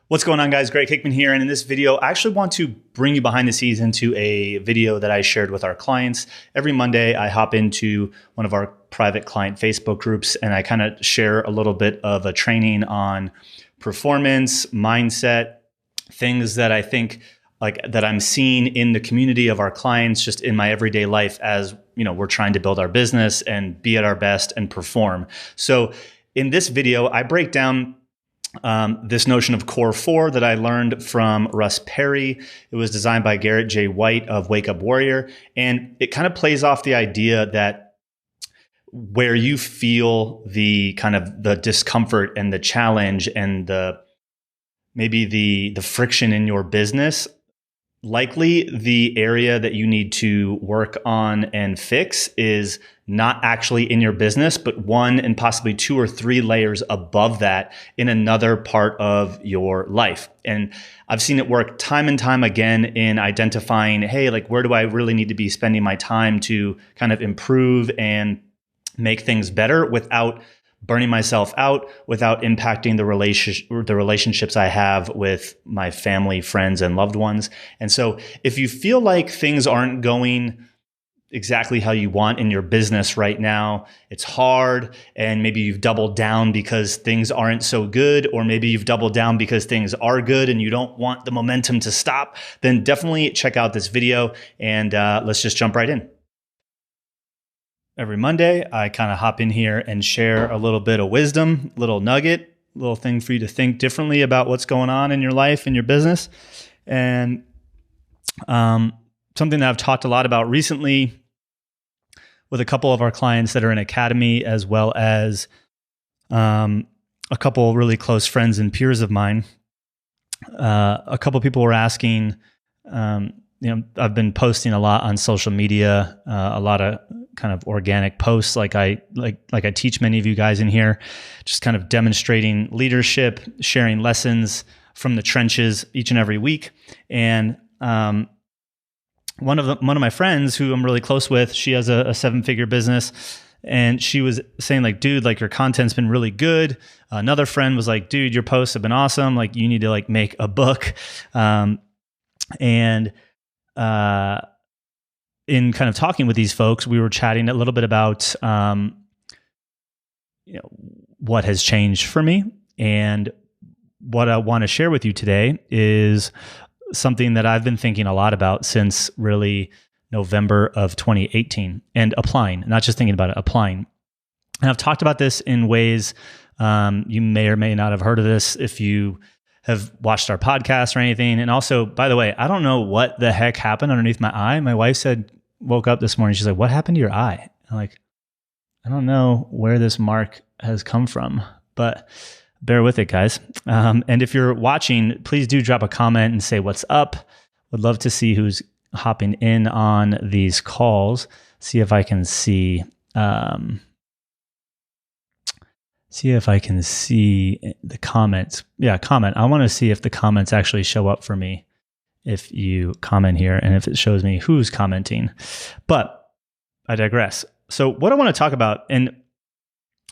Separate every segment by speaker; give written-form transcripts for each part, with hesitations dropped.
Speaker 1: What's going on, guys? Greg Hickman here. And in this video, I actually want to bring you behind the scenes into a video that I shared with our clients. Every Monday, I hop into one of our private client Facebook groups and I kind of share a little bit of a training on performance, mindset, things that I think that I'm seeing in the community of our clients, just in my everyday life as, we're trying to build our business and be at our best and perform. So in this video, I break down this notion of Core 4 that I learned from Russ Perry. It was designed by Garrett J. White of Wake Up Warrior. And it kind of plays off the idea that where you feel the kind of the discomfort and the challenge and maybe the friction in your business, likely the area that you need to work on and fix is not actually in your business, but one and possibly two or three layers above that in another part of your life. And I've seen it work time and time again in identifying, hey, where do I really need to be spending my time to kind of improve and make things better without burning myself out, without impacting the relationships I have with my family, friends, and loved ones. And so if you feel like things aren't going exactly how you want in your business right now, it's hard, and maybe you've doubled down because things aren't so good, or maybe you've doubled down because things are good and you don't want the momentum to stop, then definitely check out this video and let's just jump right in. Every Monday, I kind of hop in here and share a little bit of wisdom, little nugget, little thing for you to think differently about what's going on in your life and your business. And something that I've talked a lot about recently with a couple of our clients that are in Academy, as well as a couple really close friends and peers of mine. A couple of people were asking, I've been posting a lot on social media, a lot of kind of organic posts, like I teach many of you guys in here, just kind of demonstrating leadership, sharing lessons from the trenches each and every week. And one of my friends who I'm really close with, she has a 7-figure business, and she was saying dude, your content's been really good. Another friend was like, dude, your posts have been awesome. You need to make a book. In kind of talking with these folks, we were chatting a little bit about, what has changed for me. And what I want to share with you today is something that I've been thinking a lot about since really November of 2018, and applying, not just thinking about it, applying. And I've talked about this in ways, you may or may not have heard of this if you have watched our podcast or anything. And also, by the way, I don't know what the heck happened underneath my eye. My wife woke up this morning, she's like, what happened to your eye? I'm like, I don't know where this mark has come from, but bear with it, guys. And if you're watching, please do drop a comment and say what's up. Would love to see who's hopping in on these calls. See if I can see the comments. Yeah, comment. I want to see if the comments actually show up for me if you comment here and if it shows me who's commenting. But I digress. So what I want to talk about, and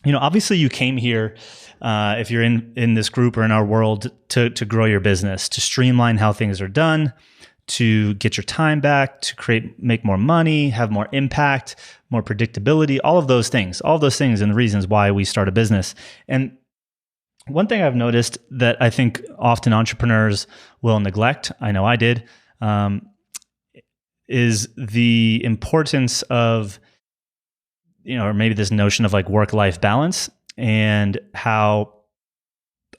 Speaker 1: obviously you came here if you're in this group or in our world to grow your business, to streamline how things are done, to get your time back, to make more money, have more impact, more predictability, all of those things and the reasons why we start a business. And one thing I've noticed that I think often entrepreneurs will neglect, I know I did, is the importance of, or maybe this notion of work-life balance, and how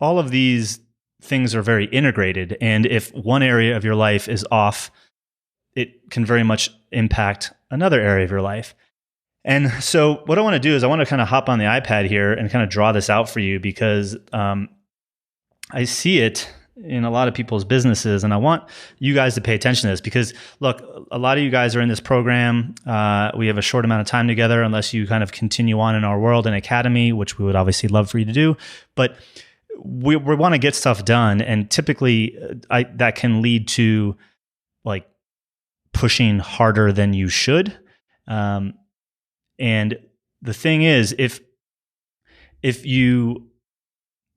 Speaker 1: all of these things are very integrated. And if one area of your life is off, it can very much impact another area of your life. And so what I want to do is I want to kind of hop on the iPad here and kind of draw this out for you, because I see it in a lot of people's businesses, and I want you guys to pay attention to this, because look, a lot of you guys are in this program. We have a short amount of time together, unless you kind of continue on in our world and Academy, which we would obviously love for you to do. But we want to get stuff done, and typically that can lead to pushing harder than you should. And the thing is, if you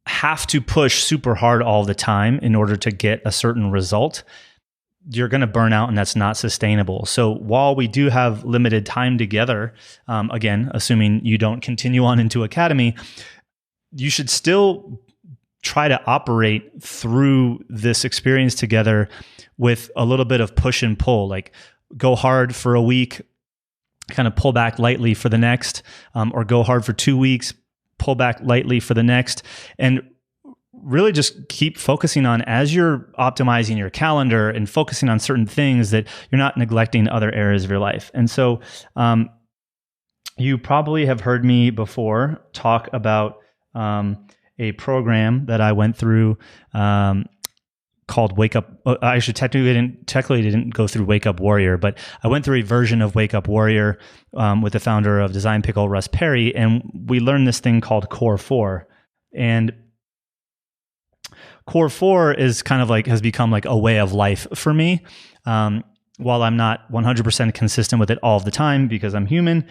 Speaker 1: have to push super hard all the time in order to get a certain result, you're going to burn out, and that's not sustainable. So while we do have limited time together, again, assuming you don't continue on into academy, you should still try to operate through this experience together with a little bit of push and pull, like go hard for a week, kind of pull back lightly for the next, or go hard for 2 weeks, pull back lightly for the next, and really just keep focusing on, as you're optimizing your calendar and focusing on certain things, that you're not neglecting other areas of your life. And so you probably have heard me before talk about a program that I went through called Wake Up. I actually technically didn't go through Wake Up Warrior, but I went through a version of Wake Up Warrior with the founder of Design Pickle, Russ Perry, and we learned this thing called Core 4. And Core 4 is kind of like, has become like a way of life for me. While I'm not 100% consistent with it all of the time because I'm human,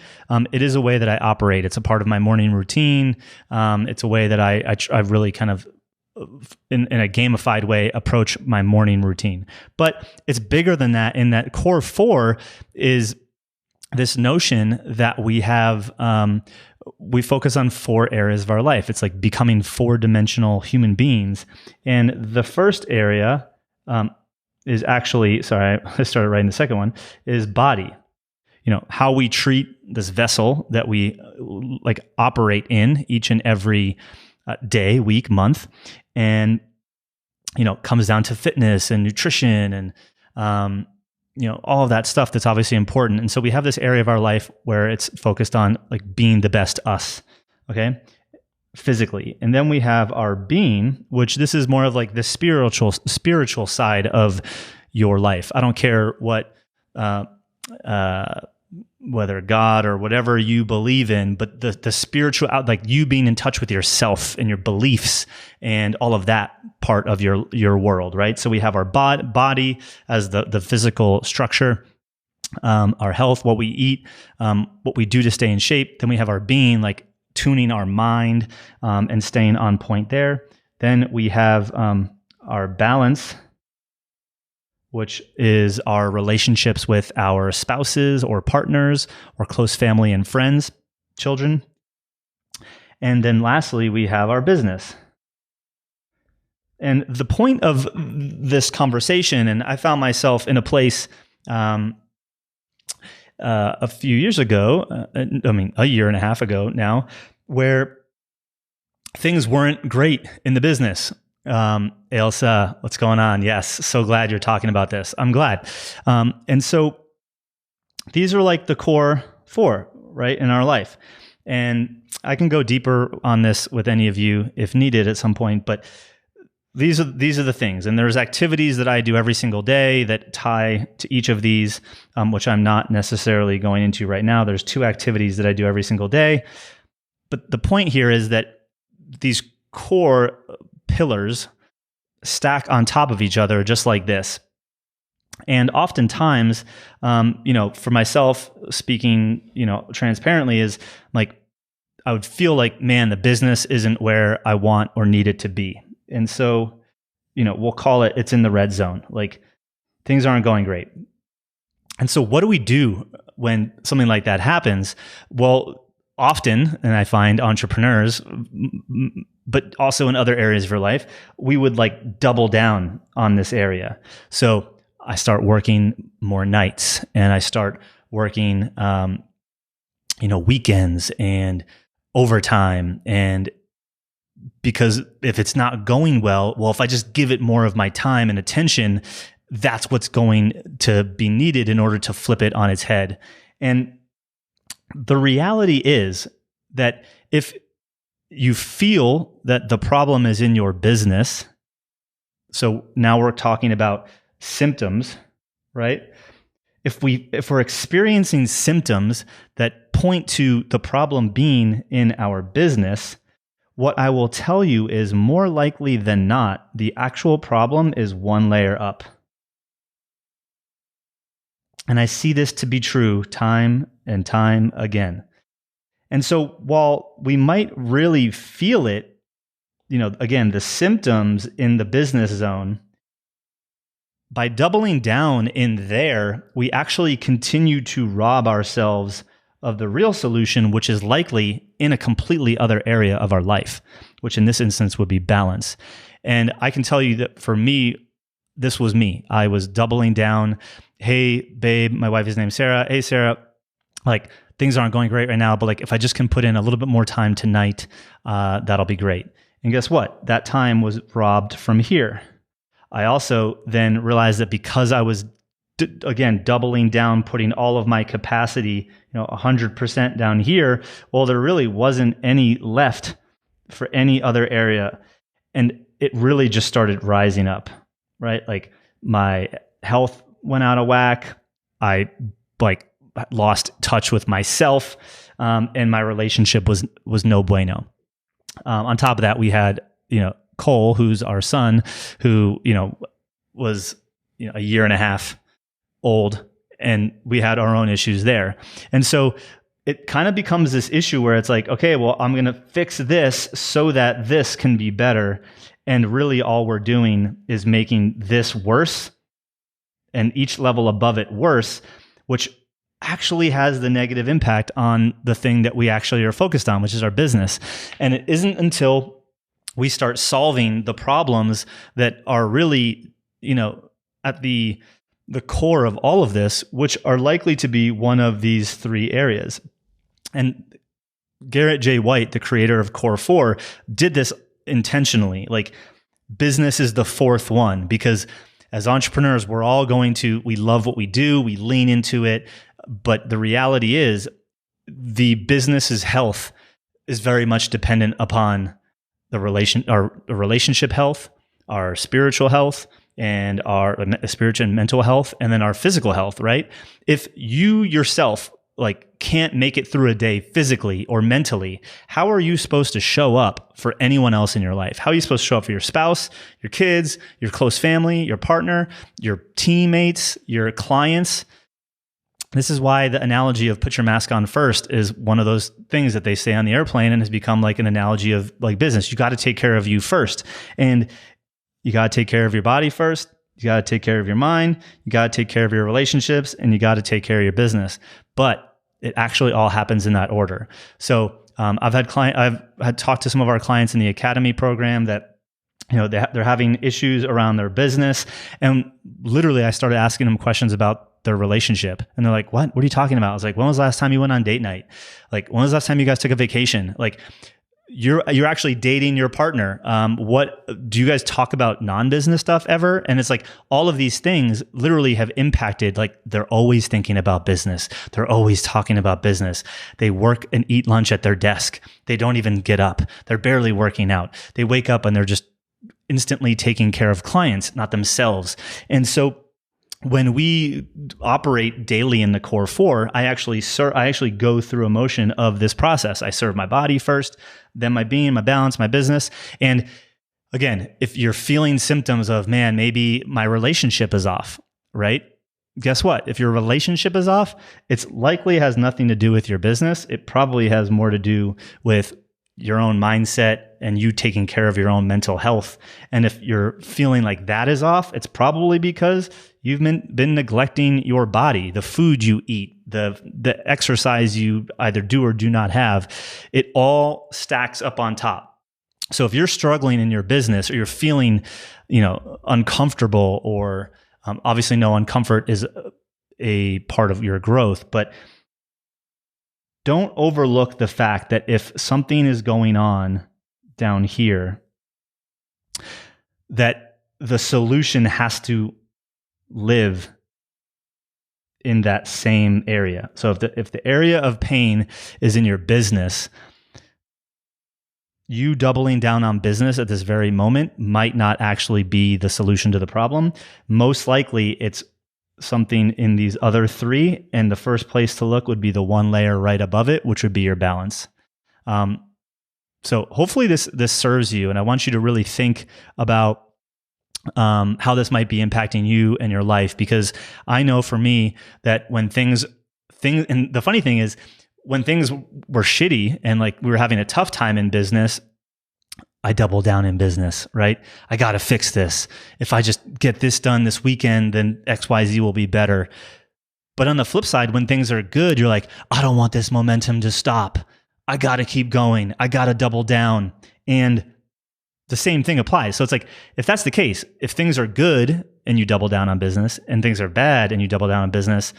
Speaker 1: it is a way that I operate. It's a part of my morning routine. It's a way that I really kind of, in a gamified way, approach my morning routine. But it's bigger than that, in that Core 4 is this notion that we have, we focus on 4 areas of our life. It's like becoming 4-dimensional human beings. And the first area is actually, sorry, I started writing the second one, is body. You know, how we treat this vessel that we like operate in each and every day, week, month. And, you know, comes down to fitness and nutrition and, you know, all of that stuff that's obviously important. And so we have this area of our life where it's focused on like being the best us, okay, physically. And then we have our being, which this is more of like the spiritual side of your life. I don't care what, whether God or whatever you believe in, but the spiritual, like you being in touch with yourself and your beliefs and all of that part of your world, right? So we have our body as the physical structure, our health, what we eat, what we do to stay in shape. Then we have our being, like tuning our mind and staying on point there. Then we have our balance, which is our relationships with our spouses or partners or close family and friends, children. And then lastly, we have our business. And the point of this conversation, and I found myself in a place a few years ago, a year and a half ago now, where things weren't great in the business. Elsa, what's going on? Yes, so glad you're talking about this. I'm glad. And so these are like the core 4, right, in our life. And I can go deeper on this with any of you if needed at some point, but these are the things. And there's activities that I do every single day that tie to each of these, which I'm not necessarily going into right now. There's 2 activities that I do every single day. But the point here is that these core pillars stack on top of each other just like this. And oftentimes, for myself speaking, transparently, is like, I would feel like, man, the business isn't where I want or need it to be. And so, we'll call it's in the red zone. Like things aren't going great. And so what do we do when something like that happens? Well, often, and I find entrepreneurs, but also in other areas of your life, we would like double down on this area. So I start working more nights, and I start working, weekends and overtime. And because if it's not going well, if I just give it more of my time and attention, that's what's going to be needed in order to flip it on its head. And the reality is that if you feel that the problem is in your business, so now we're talking about symptoms, right? If we're experiencing symptoms that point to the problem being in our business, what I will tell you is more likely than not, the actual problem is one layer up. And I see this to be true time and time again. And so while we might really feel it again, the symptoms in the business zone, by doubling down in there, we actually continue to rob ourselves of the real solution, which is likely in a completely other area of our life, which in this instance would be balance. And I can tell you that for me, this was me. I was doubling down. Hey, babe, my wife is named Sarah. Hey, Sarah, like things aren't going great right now, but like if I just can put in a little bit more time tonight, that'll be great. And guess what? That time was robbed from here. I also then realized that because I was, again, doubling down, putting all of my capacity, 100% down here, well, there really wasn't any left for any other area. And it really just started rising up, right? Like my health went out of whack. I lost touch with myself, and my relationship was no bueno. On top of that, we had, Cole, who's our son, who, was, a year and a half old, and we had our own issues there. And so it kind of becomes this issue where it's like, okay, well, I'm going to fix this so that this can be better. And really all we're doing is making this worse and each level above it worse, which actually has the negative impact on the thing that we actually are focused on, which is our business. And it isn't until we start solving the problems that are really, at the core of all of this, which are likely to be one of these three areas. And Garrett J. White, the creator of Core 4, did this intentionally. Like business is the fourth one, because as entrepreneurs, we love what we do, we lean into it. But the reality is the business's health is very much dependent upon our relationship health, our spiritual health, and our spiritual and mental health, and then our physical health, right? If you yourself can't make it through a day physically or mentally, how are you supposed to show up for anyone else in your life? How are you supposed to show up for your spouse, your kids, your close family, your partner, your teammates, your clients? This is why the analogy of put your mask on first is one of those things that they say on the airplane and has become like an analogy of like business. You got to take care of you first. And you got to take care of your body first. You got to take care of your mind. You got to take care of your relationships, and you got to take care of your business. But it actually all happens in that order. So I've had talked to some of our clients in the Academy program that they're having issues around their business, and literally I started asking them questions about their relationship, and they're like, what are you talking about? I was like, when was the last time you went on date night? Like, when was the last time you guys took a vacation? Like, you're actually dating your partner. What do you guys talk about non-business stuff ever? And it's like all of these things literally have impacted, like they're always thinking about business. They're always talking about business. They work and eat lunch at their desk. They don't even get up. They're barely working out. They wake up and they're just instantly taking care of clients, not themselves. And so when we operate daily in the Core 4, I actually go through a motion of this process. I serve my body first, then my being, my balance, my business. And again, if you're feeling symptoms of, man, maybe my relationship is off, right? Guess what? If your relationship is off, it's likely has nothing to do with your business. It probably has more to do with your own mindset and you taking care of your own mental health. And if you're feeling like that is off, it's probably because you've been neglecting your body, the food you eat, the exercise you either do or do not have. It all stacks up on top. So if you're struggling in your business or you're feeling, uncomfortable, or obviously no uncomfort is a part of your growth, but don't overlook the fact that if something is going on down here, that the solution has to live in that same area. So if the area of pain is in your business, you doubling down on business at this very moment might not actually be the solution to the problem. Most likely it's something in these other three, and the first place to look would be the one layer right above it, which would be your balance. So hopefully this serves you, and I want you to really think about how this might be impacting you and your life, because I know for me that when things, and the funny thing is, when things were shitty and like we were having a tough time in business, I double down in business, right? I got to fix this. If I just get this done this weekend, then XYZ will be better. But on the flip side, when things are good, you're like, I don't want this momentum to stop. I got to keep going. I got to double down. And the same thing applies. So it's like, if that's the case, if things are good and you double down on business and things are bad and you double down on business,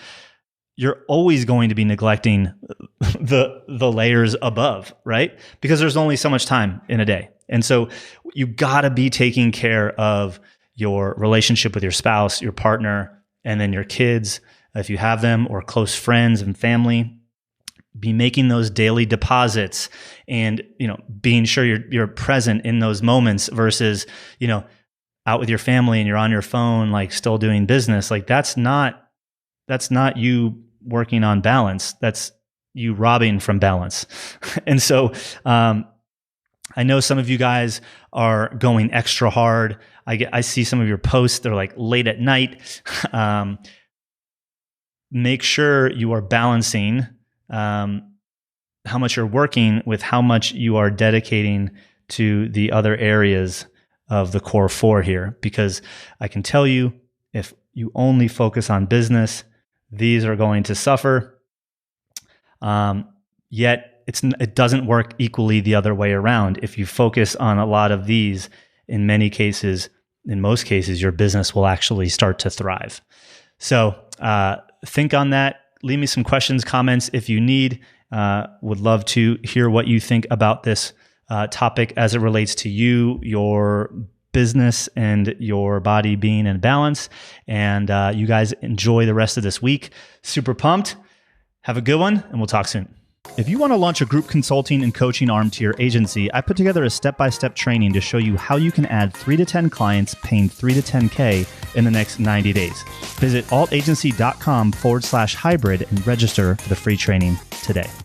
Speaker 1: you're always going to be neglecting the layers above, right? Because there's only so much time in a day. And so you got to be taking care of your relationship with your spouse, your partner, and then your kids, if you have them, or close friends and family. Be making those daily deposits and, being sure you're present in those moments versus, out with your family and you're on your phone, like still doing business. Like that's not you working on balance. That's you robbing from balance. And so, I know some of you guys are going extra hard. I see some of your posts, they're like late at night. Make sure you are balancing how much you're working with how much you are dedicating to the other areas of the core four here. Because I can tell you, if you only focus on business, these are going to suffer. Yet it doesn't work equally the other way around. If you focus on a lot of these, in most cases, your business will actually start to thrive. So think on that. Leave me some questions, comments if you need. Would love to hear what you think about this topic as it relates to you, your business, and your body being in balance. And you guys enjoy the rest of this week. Super pumped. Have a good one, and we'll talk soon. If you want to launch a group consulting and coaching arm to your agency, I put together a step-by-step training to show you how you can add 3 to 10 clients paying 3 to 10K in the next 90 days. Visit altagency.com/hybrid and register for the free training today.